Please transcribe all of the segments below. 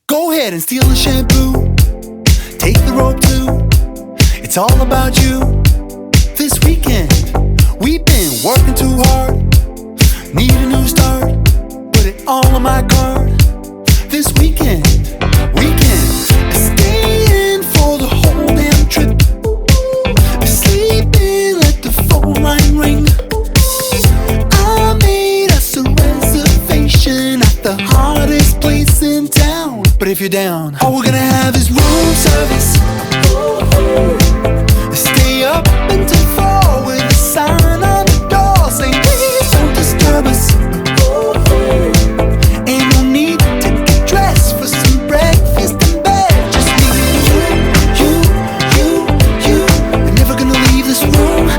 Go ahead and steal the shampoo, take the rope too. It's all about you. This weekend we've been working too hard, need a new start, put it all on my card. This weekend we can stay in for the whole damn trip, sleep in, let the phone line ring. I made us a reservation at the hottest place in town. But if you're down, all we're gonna have is room service. Stay up until 4 with a sign on the door saying please don't disturb us. Ain't no need to get dressed for some breakfast in bed. Just me and you. We're never gonna leave this room.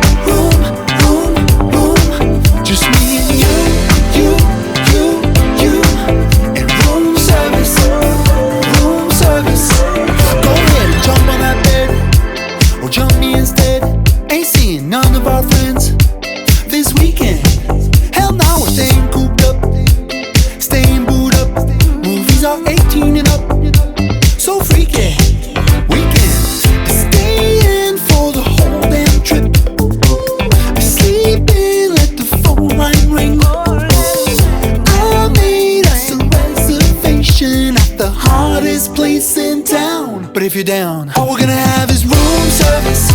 Just me and you. And room service. Go ahead and jump on that bed, or jump me instead. Ain't seeing none of our friends this weekend. Hell no, we're staying cooped up, staying booed up. Movies are 18 and up, so freaky. We can stay in for the whole damn trip, sleep in, let the phone line ring. I made us a reservation at the hottest place in town. But if you're down, all we're gonna have is room service.